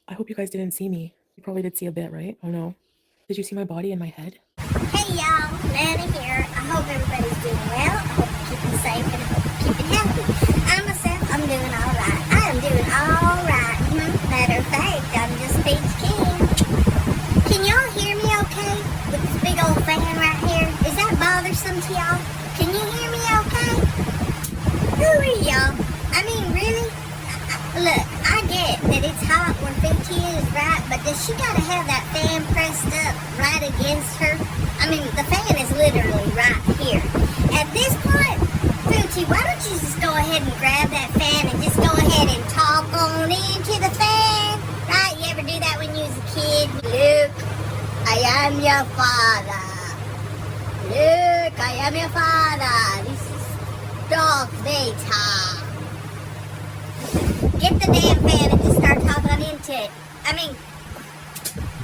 I hope you guys didn't see me. You probably did see a bit, right? Oh no. Did you see my body and my head? Hey y'all, Nana here. I hope everybody's doing well. I hope you're keeping safe and I hope you're keeping healthy. I myself, I'm doing alright. I am doing alright. Matter of fact, I'm just Peach King. Can y'all hear me okay? With this big old fan right here? Is that bothersome to y'all? Can you hear me okay? Hooray, y'all. I mean, really? Look, I get that it's hot where Foodie is, right? But does she gotta have that fan pressed up right against her? I mean, the fan is literally right here. At this point, Foodie, why don't you just go ahead and grab that fan and just go ahead and talk on into the fan? Right? You ever do that when you was a kid? Luke, I am your father. Luke, I am your father. This is Darth Vader. Get the damn fan and just start talking into it. I mean,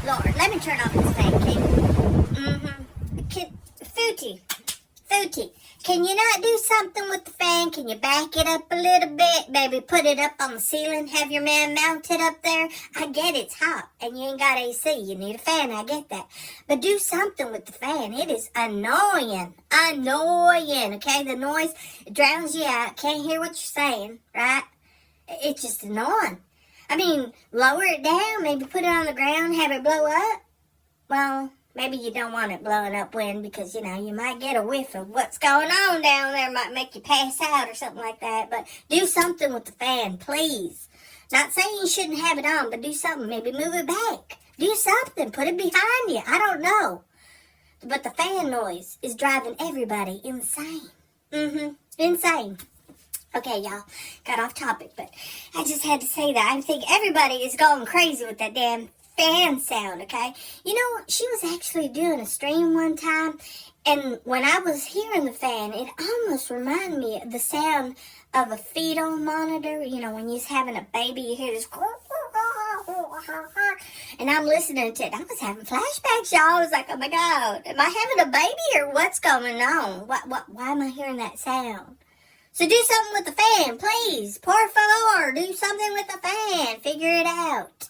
Lord, let me turn off this thing, okay? Foodie, can you not do something with the fan? Can you back it up a little bit? Maybe put it up on the ceiling, have your man mounted up there? I get it's hot and you ain't got AC. You need a fan, I get that. But do something with the fan. It is annoying. Okay? The noise drowns you out. Can't hear what you're saying, right? It's just annoying. I mean, lower it down, maybe put it on the ground, have it blow up. Well, maybe you don't want it blowing up wind because, you know, you might get a whiff of what's going on down there. Might make you pass out or something like that. But do something with the fan, please. Not saying you shouldn't have it on, but do something. Maybe move it back. Do something. Put it behind you. I don't know. But the fan noise is driving everybody insane. Insane. Okay, y'all, got off topic, but I just had to say that. I think everybody is going crazy with that damn fan sound, okay? You know, she was actually doing a stream one time, and when I was hearing the fan, it almost reminded me of the sound of a fetal monitor. You know, when you're having a baby, you hear this, and I'm listening to it. I was having flashbacks, y'all. I was like, oh my God, am I having a baby or what's going on? Why am I hearing that sound? So do something with the fan, please. Por favor, do something with the fan. Figure it out.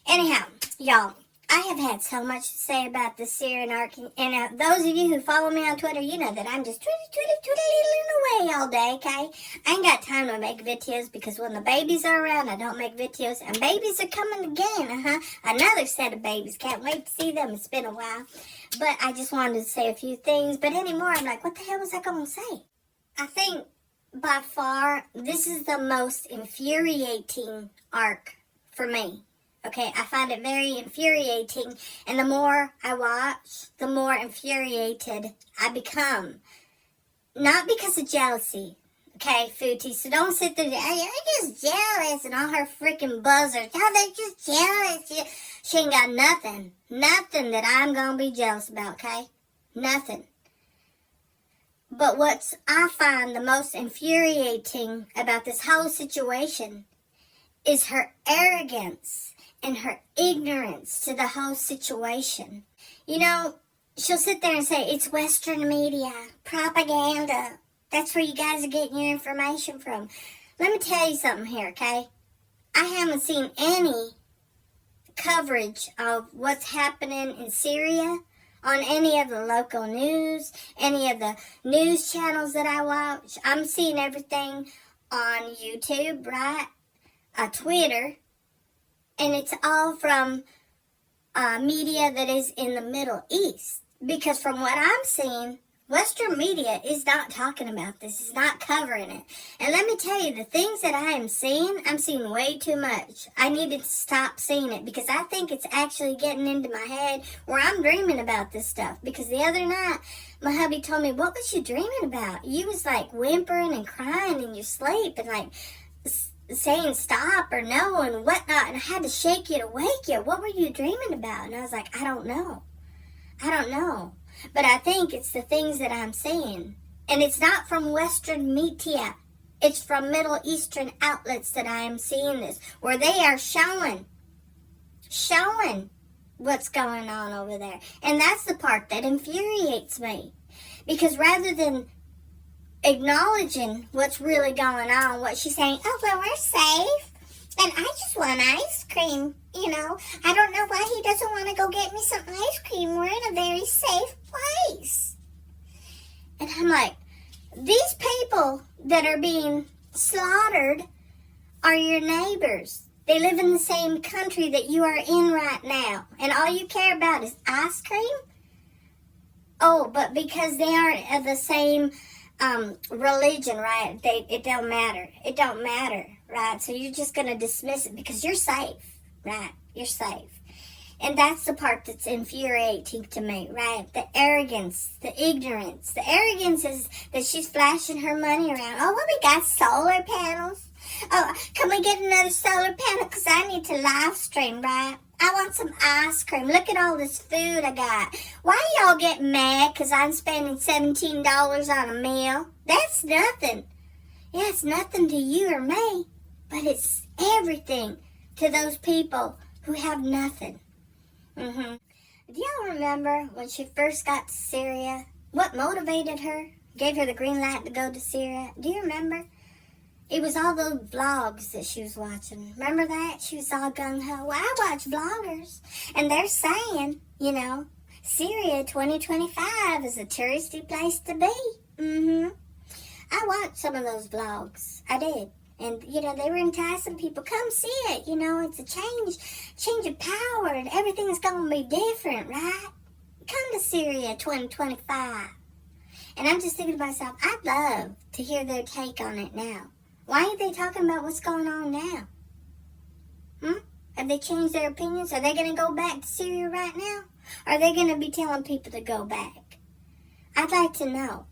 Anyhow, y'all, I have had so much to say about the Syrian Arrogance. And those of you who follow me on Twitter, you know that I'm just twiddling away all day, okay? I ain't got time to make videos because when the babies are around, I don't make videos. And babies are coming again, Another set of babies. Can't wait to see them. It's been a while. But I just wanted to say a few things. But anymore, I'm like, what the hell was I going to say? I think by far this is the most infuriating arc for me. Okay, I find it very infuriating, and the more I watch, the more infuriated I become. Not because of jealousy, okay, Foodie, so don't sit there, oh, you're just jealous, and all her freaking buzzers, oh, they're just jealous. She ain't got nothing that I'm gonna be jealous about, okay? Nothing. But what I find the most infuriating about this whole situation is her arrogance and her ignorance to the whole situation. You know, she'll sit there and say, it's Western media, propaganda. That's where you guys are getting your information from. Let me tell you something here, okay? I haven't seen any coverage of what's happening in Syria on any of the local news, any of the news channels that I watch. I'm seeing everything on YouTube, right? Twitter. And it's all from media that is in the Middle East. Because from what I'm seeing, Western media is not talking about this. It's not covering it. And let me tell you, the things that I am seeing, I'm seeing way too much. I needed to stop seeing it because I think it's actually getting into my head where I'm dreaming about this stuff. Because the other night, my hubby told me, what was you dreaming about? You was like whimpering and crying in your sleep and like saying stop or no and whatnot. And I had to shake you to wake you. What were you dreaming about? And I was like, I don't know. But I think it's the things that I'm seeing. And it's not from Western media. It's from Middle Eastern outlets that I am seeing this. Where they are showing what's going on over there. And that's the part that infuriates me. Because rather than acknowledging what's really going on, what she's saying, oh, well, we're safe. And I just want ice cream, you know. I don't know why he doesn't want to go get me some ice cream. We're in a very safe place. And I'm like, these people that are being slaughtered are your neighbors. They live in the same country that you are in right now. And all you care about is ice cream? Oh, but because they aren't of the same religion, right? It don't matter. It don't matter, right? So you're just going to dismiss it because you're safe, right? You're safe. And that's the part that's infuriating to me, right? The arrogance, the ignorance. The arrogance is that she's flashing her money around. Oh, well, we got solar panels. Oh, can we get another solar panel? Because I need to live stream, right? I want some ice cream. Look at all this food I got. Why y'all get mad because I'm spending $17 on a meal? That's nothing. Yeah, it's nothing to you or me, but it's everything to those people who have nothing. Do y'all remember when she first got to Syria? What motivated her? Gave her the green light to go to Syria? Do you remember? It was all those vlogs that she was watching. Remember that? She was all gung-ho. Well, I watch vloggers, and they're saying, you know, Syria 2025 is a touristy place to be. I watched some of those vlogs. I did. And, you know, they were enticing people. Come see it. You know, it's a change of power, and everything's going to be different, right? Come to Syria 2025. And I'm just thinking to myself, I'd love to hear their take on it now. Why ain't they talking about what's going on now? Have they changed their opinions? Are they going to go back to Syria right now? Are they going to be telling people to go back? I'd like to know.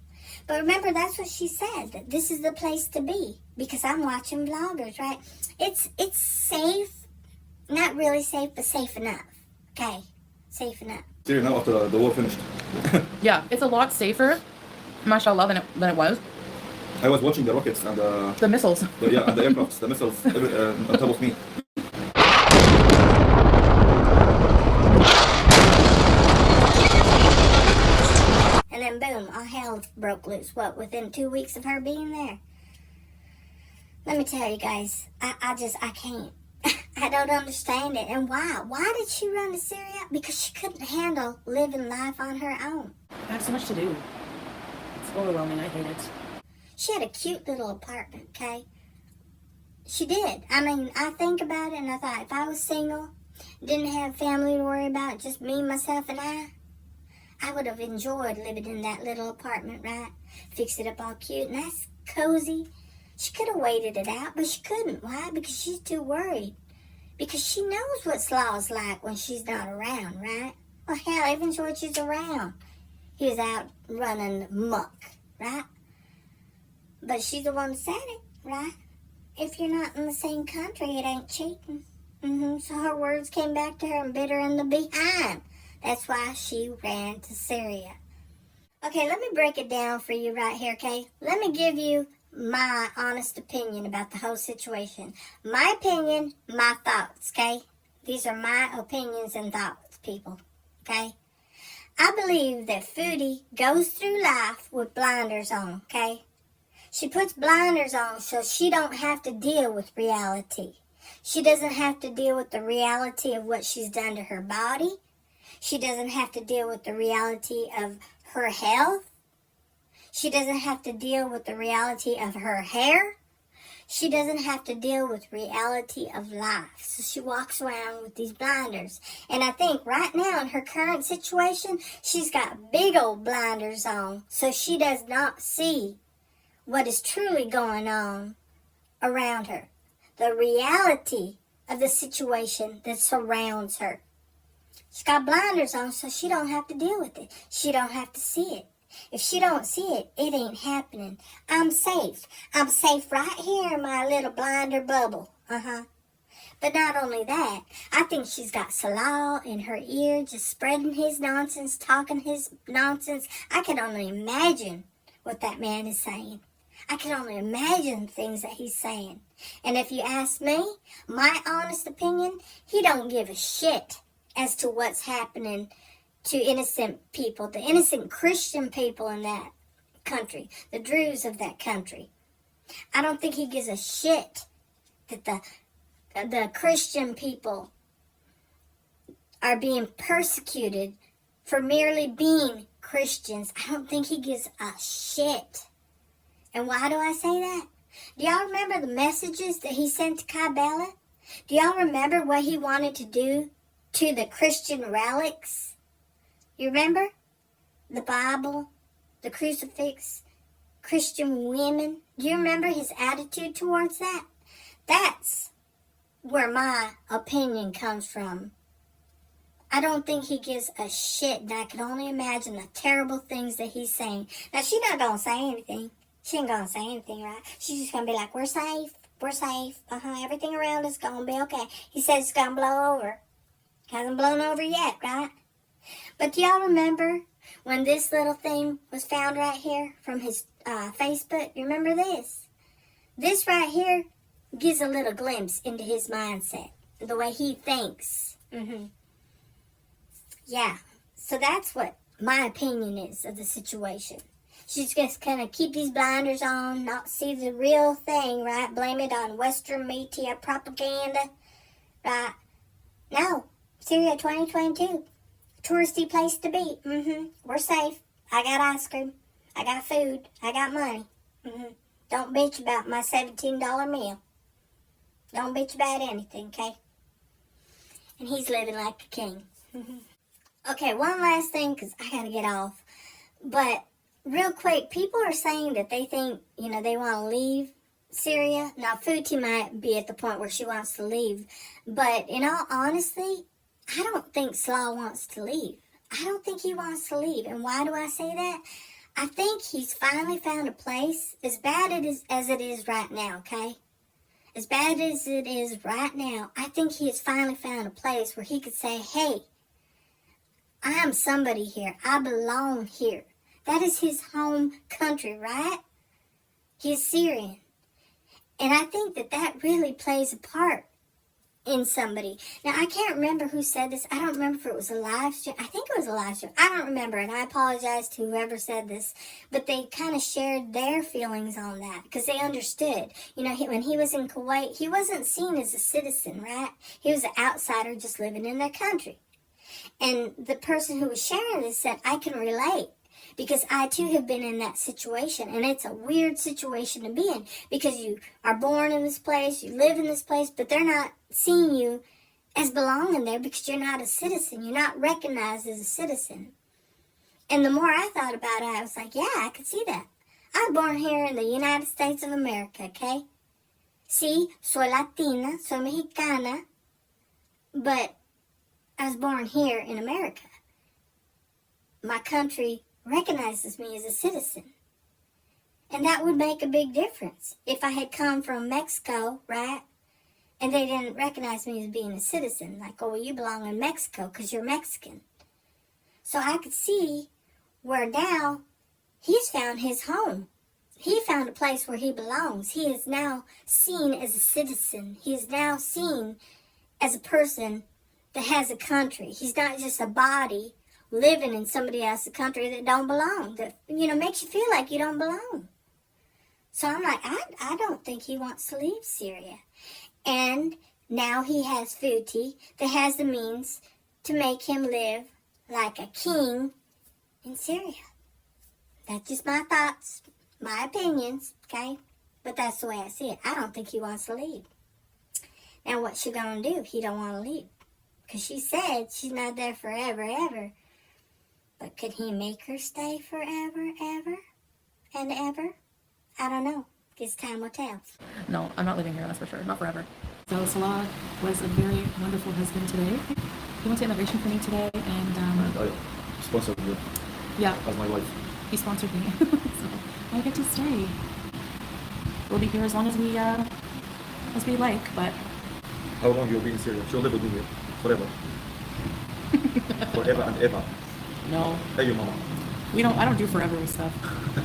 But remember, that's what she said, that this is the place to be. Because I'm watching vloggers, right? It's safe. Not really safe, but safe enough. Okay? Safe enough. Syria now after the war finished. Yeah, it's a lot safer, mashallah, than it was. I was watching the rockets and The missiles. and the aircrafts, the missiles on top of me. And then boom, all hell broke loose. What, within 2 weeks of her being there? Let me tell you guys, I can't. I don't understand it. And why? Why did she run to Syria? Because she couldn't handle living life on her own. I have so much to do. It's overwhelming. I hate it. She had a cute little apartment, okay? She did. I mean, I think about it and I thought if I was single, didn't have family to worry about, just me, myself, and I would have enjoyed living in that little apartment, right? Fix it up all cute, nice, cozy. She could have waited it out, but she couldn't. Why? Because she's too worried. Because she knows what Slaw's like when she's not around, right? Well, hell, even when she's around, he was out running muck, right? But she's the one that said it, right? If you're not in the same country, it ain't cheating. So her words came back to her and bit her in the behind. That's why she ran to Syria. Okay, let me break it down for you right here, okay? Let me give you my honest opinion about the whole situation. My opinion, my thoughts, okay? These are my opinions and thoughts, people, okay? I believe that Foodie goes through life with blinders on, okay? She puts blinders on so she don't have to deal with reality. She doesn't have to deal with the reality of what she's done to her body. She doesn't have to deal with the reality of her health. She doesn't have to deal with the reality of her hair. She doesn't have to deal with reality of life. So she walks around with these blinders. And I think right now in her current situation, she's got big old blinders on. So she does not see what is truly going on around her. The reality of the situation that surrounds her. She's got blinders on so she don't have to deal with it. She don't have to see it. If she don't see it, it ain't happening. I'm safe. I'm safe right here in my little blinder bubble. But not only that, I think she's got Salah in her ear just spreading his nonsense, talking his nonsense. I can only imagine what that man is saying. I can only imagine things that he's saying. And if you ask me, my honest opinion, he don't give a shit as to what's happening to innocent people, the innocent Christian people in that country, the Druze of that country. I don't think he gives a shit that the the Christian people are being persecuted for merely being Christians. I don't think he gives a shit. And why do I say that? Do y'all remember the messages that he sent to Kybella? Do y'all remember what he wanted to do to the Christian relics? You remember? The Bible, the crucifix, Christian women. Do you remember his attitude towards that? That's where my opinion comes from. I don't think he gives a shit, and I can only imagine the terrible things that he's saying. Now, she's not going to say anything. She ain't going to say anything, right? She's just going to be like, we're safe. We're safe. Everything around us going to be okay. He says it's going to blow over. Hasn't blown over yet, right? But do y'all remember when this little thing was found right here from his Facebook? You remember this? This right here gives a little glimpse into his mindset, the way he thinks. Yeah, so that's what my opinion is of the situation. She's just going to keep these blinders on, not see the real thing, right? Blame it on Western media propaganda, right? No, Syria 2022, touristy place to be. We're safe. I got ice cream. I got food. I got money. Don't bitch about my $17 meal. Don't bitch about anything, okay? And he's living like a king. Okay, one last thing, because I got to get off. But real quick, people are saying that they think, they want to leave Syria. Now, Foodie might be at the point where she wants to leave. But in all honesty, I don't think Slaw wants to leave. I don't think he wants to leave. And why do I say that? I think he's finally found a place, as bad as it is right now, okay? As bad as it is right now, I think he has finally found a place where he could say, hey, I am somebody here. I belong here. That is his home country, right? He is Syrian. And I think that really plays a part in somebody. Now, I can't remember who said this. I don't remember if it was a live stream. I think it was a live stream. I don't remember, and I apologize to whoever said this. But they kind of shared their feelings on that because they understood. When he was in Kuwait, he wasn't seen as a citizen, right? He was an outsider just living in their country. And the person who was sharing this said, I can relate because I too have been in that situation. And it's a weird situation to be in because you are born in this place, you live in this place, but they're not seeing you as belonging there because you're not a citizen. You're not recognized as a citizen. And the more I thought about it, I was like, yeah, I could see that. I was born here in the United States of America, okay? Sí, soy Latina, soy Mexicana, but I was born here in America. My country recognizes me as a citizen. And that would make a big difference if I had come from Mexico, right? And they didn't recognize me as being a citizen. Like, oh, well, you belong in Mexico because you're Mexican. So I could see where now he's found his home. He found a place where he belongs. He is now seen as a citizen. He is now seen as a person that has a country. He's not just a body living in somebody else's country that don't belong. That, makes you feel like you don't belong. So I'm like, I don't think he wants to leave Syria. And now he has Foodie that has the means to make him live like a king in Syria. That's just my thoughts, my opinions, okay? But that's the way I see it. I don't think he wants to leave. Now what's she gonna do? He don't want to leave. Because she said she's not there forever, ever. But could he make her stay forever, ever, and ever? I don't know. Guess time will tell. No, I'm not living here, that's for sure. Not forever. So Salah was a very wonderful husband today. He went to immigration for me today, and And I sponsored you yeah, as my wife. he sponsored me. So I get to stay. We'll be here as long as we like, but How long you'll be in Syria? She'll live with me here. Forever. Forever and ever. no, Hey, you mama. I don't do forever with stuff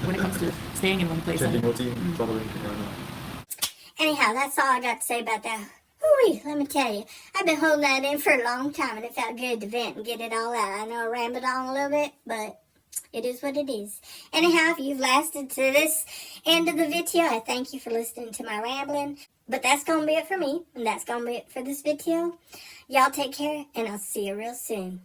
when it comes to staying in one place. Changing routine, traveling. Anyhow, that's all I got to say about that. Hooey, let me tell you, I've been holding that in for a long time, and it felt good to vent and get it all out. I know I rambled on a little bit, but it is what it is. Anyhow, if you've lasted to this end of the video, I thank you for listening to my rambling. But that's gonna be it for me, and that's gonna be it for this video. Y'all take care, and I'll see you real soon.